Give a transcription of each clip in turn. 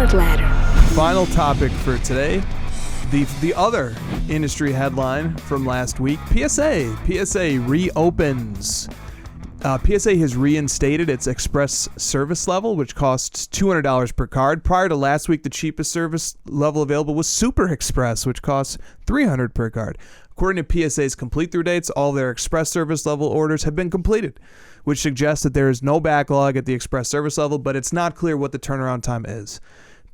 card ladder. Final topic for today. The other industry headline from last week. PSA reopens. PSA has reinstated its express service level, which costs $200 per card. Prior to last week, the cheapest service level available was Super Express, which costs $300 per card. According to PSA's complete through dates, all their express service level orders have been completed, which suggests that there is no backlog at the express service level, but it's not clear what the turnaround time is.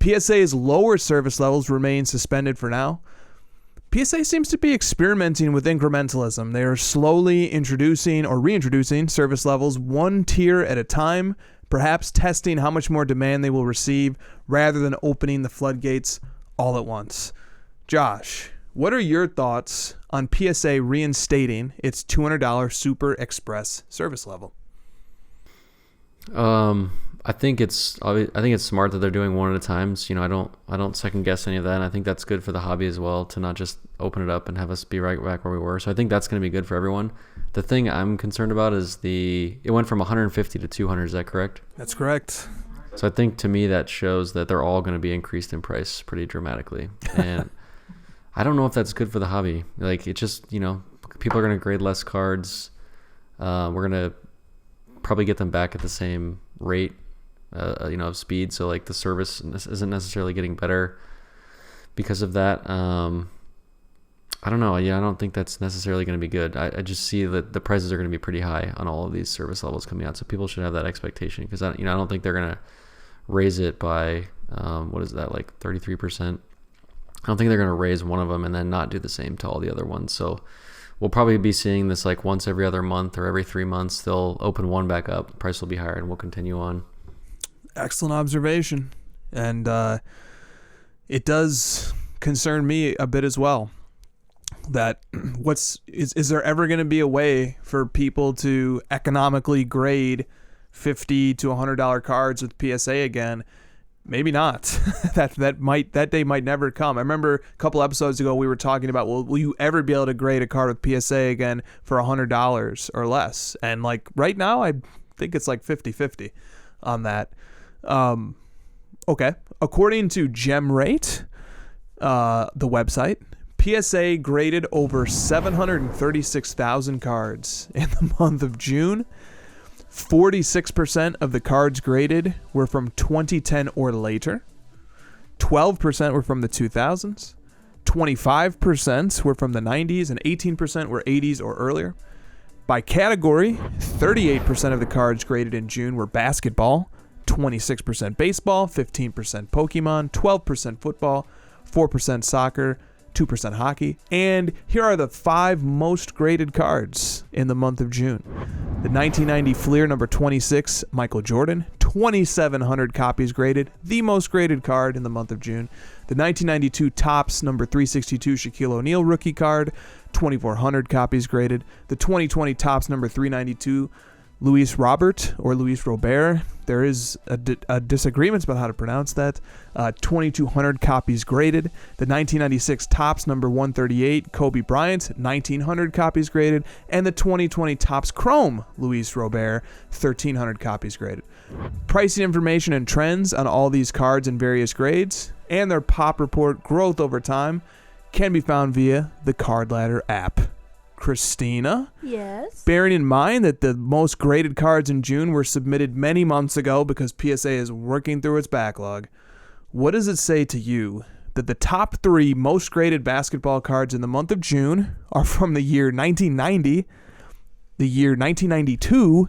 PSA's lower service levels remain suspended for now. PSA seems to be experimenting with incrementalism. They are slowly introducing or reintroducing service levels one tier at a time, perhaps testing how much more demand they will receive rather than opening the floodgates all at once. Josh, what are your thoughts on PSA reinstating its $200 Super Express service level? I think it's smart that they're doing one at a time. So, I don't second guess any of that. And I think that's good for the hobby as well to not just open it up and have us be right back where we were. So I think that's going to be good for everyone. The thing I'm concerned about is it went from 150 to 200. Is that correct? That's correct. So I think to me that shows that they're all going to be increased in price pretty dramatically. And I don't know if that's good for the hobby. Like, it just, people are going to grade less cards. We're going to probably get them back at the same rate, of speed. So like the service isn't necessarily getting better because of that. I don't know. Yeah, I don't think that's necessarily going to be good. I just see that the prices are going to be pretty high on all of these service levels coming out. So people should have that expectation because I don't think they're going to raise it by, what is that, like 33%? I don't think they're going to raise one of them and then not do the same to all the other ones. So we'll probably be seeing this like once every other month or every 3 months. They'll open one back up. The price will be higher and we'll continue on. Excellent observation. And it does concern me a bit as well. That is there ever going to be a way for people to economically grade $50 to $100 cards with PSA again? Maybe not. that day might never come. I remember a couple episodes ago we were talking about, well, will you ever be able to grade a card with PSA again for $100 or less? And like right now, I think it's like 50-50 on that. Okay. According to GemRate, the website, PSA graded over 736,000 cards in the month of June. 46% of the cards graded were from 2010 or later. 12% were from the 2000s. 25% were from the 90s, and 18% were 80s or earlier. By category, 38% of the cards graded in June were basketball, 26% baseball, 15% Pokemon, 12% football, 4% soccer, 2% hockey. And here are the 5 most graded cards in the month of June. The 1990 Fleer number 26, Michael Jordan, 2,700 copies graded, the most graded card in the month of June. The 1992 Topps number 362 Shaquille O'Neal rookie card, 2,400 copies graded. The 2020 Topps number 392 Luis Robert or Luis Robert. There is a disagreement about how to pronounce that. 2,200 copies graded. The 1996 Topps number 138 Kobe Bryant, 1,900 copies graded. And the 2020 Topps Chrome Luis Robert, 1,300 copies graded. Pricing information and trends on all these cards in various grades and their pop report growth over time can be found via the Card Ladder app. Kristina? Yes? Bearing in mind that the most graded cards in June were submitted many months ago because PSA is working through its backlog, what does it say to you that the top 3 most graded basketball cards in the month of June are from the year 1990, the year 1992,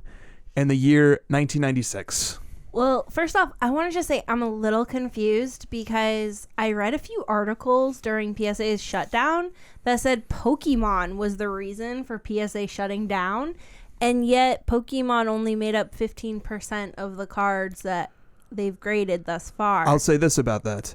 and the year 1996? Well, first off, I want to just say I'm a little confused because I read a few articles during PSA's shutdown that said Pokemon was the reason for PSA shutting down, and yet Pokemon only made up 15% of the cards that they've graded thus far. I'll say this about that.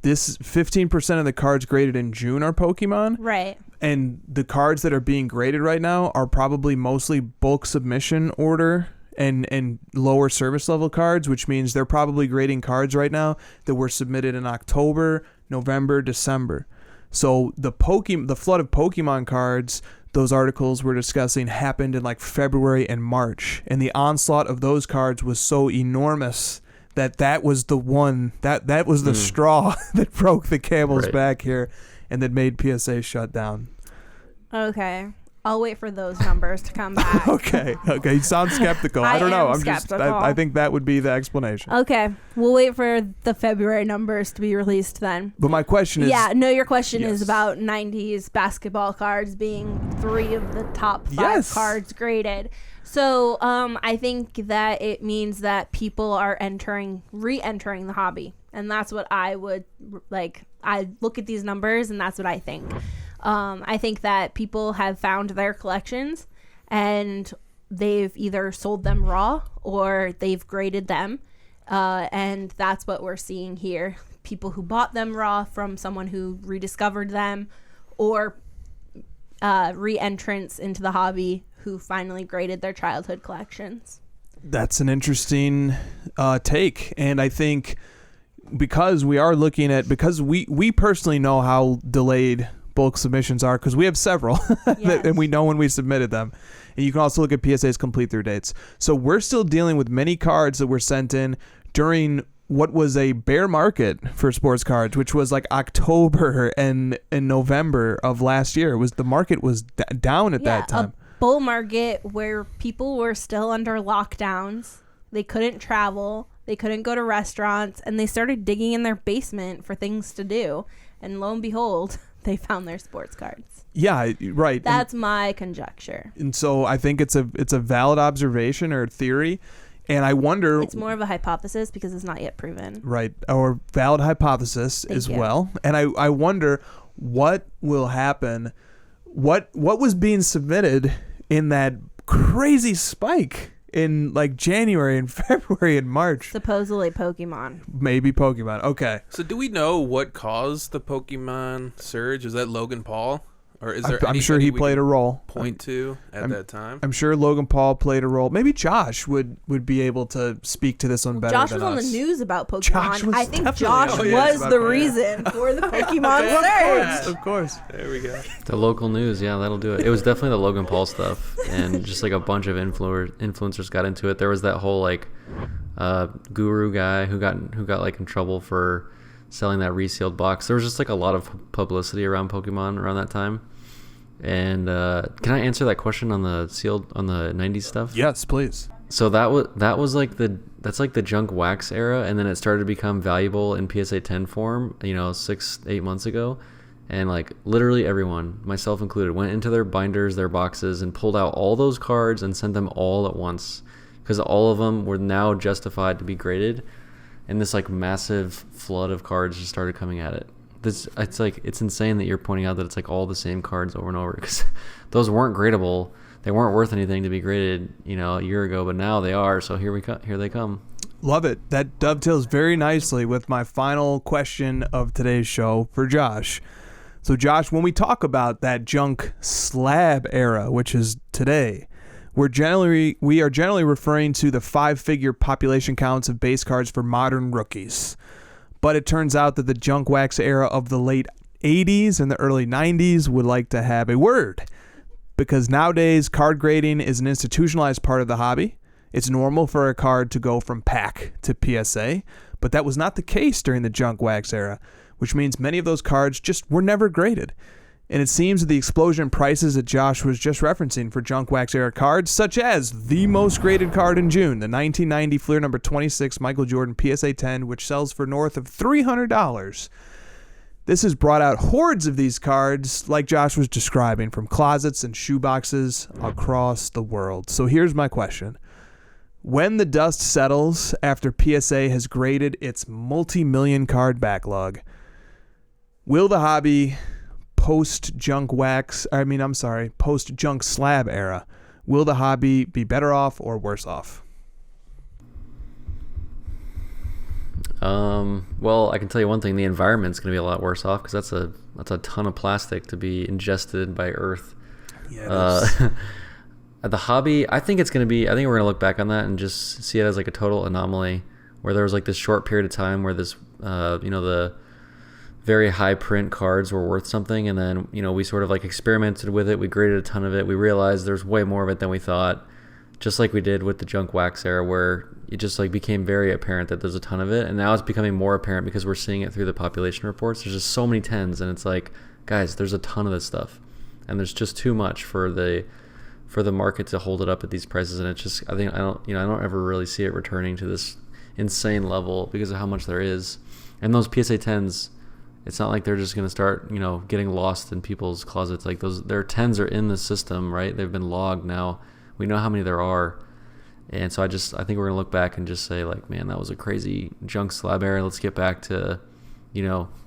This 15% of the cards graded in June are Pokemon. Right. And the cards that are being graded right now are probably mostly bulk submission order and lower service level cards, which means they're probably grading cards right now that were submitted in October, November, December. So the flood of Pokemon cards, those articles we're discussing, happened in like February and March, and the onslaught of those cards was so enormous that was the one that was the straw that broke the camel's back here, and that made PSA shut down. Okay. I'll wait for those numbers to come back. Okay. You sound skeptical. I don't know. I'm skeptical. I think that would be the explanation. Okay. We'll wait for the February numbers to be released then. But my question is... Yeah, no, your question Yes. is about 90s basketball cards being 3 of the top 5 cards graded. So I think that it means that people are re-entering the hobby. And that's what I would, like, I look at these numbers and that's what I think. I think that people have found their collections and they've either sold them raw or they've graded them. And that's what we're seeing here. People who bought them raw from someone who rediscovered them, or re-entrants into the hobby who finally graded their childhood collections. That's an interesting take. And I think because we are looking at, because we personally know how delayed bulk submissions are, because we have several and we know when we submitted them, and you can also look at PSA's complete through dates. So we're still dealing with many cards that were sent in during what was a bear market for sports cards, which was like October and November of last year. The market was down at that time. A bull market where people were still under lockdowns. They couldn't travel, they couldn't go to restaurants, and they started digging in their basement for things to do, and lo and behold, they found their sports cards. Yeah, right. That's my conjecture. And so I think it's a valid observation or theory, and I wonder... It's more of a hypothesis because it's not yet proven. Right, or valid hypothesis as well. And I wonder what will happen. What was being submitted in that crazy spike in like January and February and March? Supposedly Pokemon. Maybe Pokemon. Okay. So do we know what caused the Pokemon surge? Is that Logan Paul? Or is there I'm sure he played a role. Point to at that time? I'm sure Logan Paul played a role. Maybe Josh would be able to speak to this one better Josh than was on us. the news about Pokemon. I think definitely Josh on the news was about the Pokemon. reason for the Pokemon surge. Of course. There we go. The local news, yeah, that'll do it. It was definitely the Logan Paul stuff, and just like a bunch of influencers got into it. There was that whole like guru guy who got like in trouble for selling that resealed box. There was just like a lot of publicity around Pokemon around that time. And can I answer that question on the 90s stuff? Yes, please. So that's like the junk wax era, and then it started to become valuable in PSA 10 form, 6-8 months ago. And like literally everyone, myself included, went into their binders, their boxes, and pulled out all those cards and sent them all at once, because all of them were now justified to be graded, and this like massive flood of cards just started coming at it. It's insane that you're pointing out that it's like all the same cards over and over, because those weren't gradable. They weren't worth anything to be graded, a year ago, but now they are. So here they come. Love it. That dovetails very nicely with my final question of today's show for Josh. So Josh, when we talk about that junk slab era, which is today, we are generally referring to the 5-figure population counts of base cards for modern rookies. But it turns out that the junk wax era of the late 80s and the early 90s would like to have a word, because nowadays card grading is an institutionalized part of the hobby. It's normal for a card to go from pack to PSA, but that was not the case during the junk wax era, which means many of those cards just were never graded. And it seems that the explosion in prices that Josh was just referencing for junk wax era cards, such as the most graded card in June, the 1990 Fleer number 26 Michael Jordan PSA 10, which sells for north of $300. This has brought out hordes of these cards, like Josh was describing, from closets and shoeboxes across the world. So here's my question. When the dust settles after PSA has graded its multi-million card backlog, will the hobby post-junk slab era, will the hobby be better off or worse off? Well, I can tell you one thing: the environment's going to be a lot worse off, because that's a ton of plastic to be ingested by Earth. Yeah. The hobby, I think we're going to look back on that and just see it as like a total anomaly, where there was like this short period of time where this, the very high print cards were worth something, and then we sort of like experimented with it. We graded a ton of it. We realized there's way more of it than we thought, just like we did with the junk wax era, where it just like became very apparent that there's a ton of it, and now it's becoming more apparent because we're seeing it through the population reports. There's just so many 10s, and it's like, guys, there's a ton of this stuff, and there's just too much for the market to hold it up at these prices. And it's just, I don't ever really see it returning to this insane level because of how much there is. And those PSA 10s, it's not like they're just going to start, getting lost in people's closets. Like their 10s are in the system, right? They've been logged now. We know how many there are. And so I think we're going to look back and just say, like, man, that was a crazy junk slab era. Let's get back to,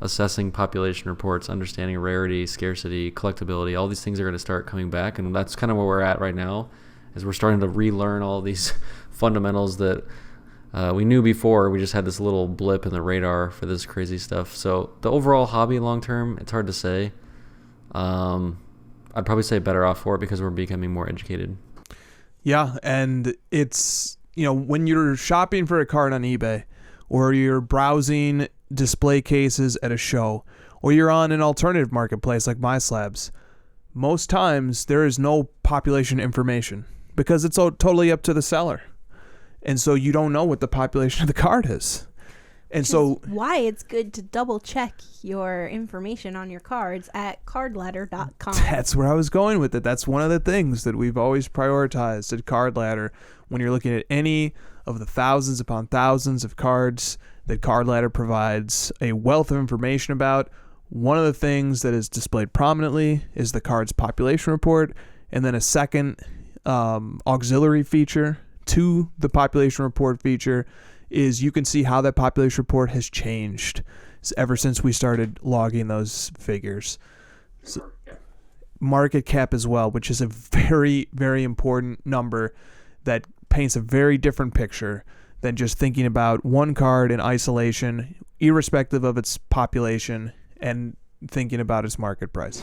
assessing population reports, understanding rarity, scarcity, collectability. All these things are going to start coming back. And that's kind of where we're at right now, is we're starting to relearn all these fundamentals that we knew before. We just had this little blip in the radar for this crazy stuff. So the overall hobby long term, it's hard to say. I'd probably say better off for it because we're becoming more educated. Yeah, and it's, when you're shopping for a card on eBay, or you're browsing display cases at a show, or you're on an alternative marketplace like MySlabs, most times there is no population information because it's totally up to the seller. And so you don't know what the population of the card is. And so why it's good to double check your information on your cards at cardladder.com. That's where I was going with it. That's one of the things that we've always prioritized at Card Ladder when you're looking at any of the thousands upon thousands of cards that Card Ladder provides a wealth of information about. One of the things that is displayed prominently is the card's population report, and then a second auxiliary feature to the population report feature is you can see how that population report has changed ever since we started logging those figures. So, market cap as well, which is a very, very important number that paints a very different picture than just thinking about one card in isolation, irrespective of its population, and thinking about its market price.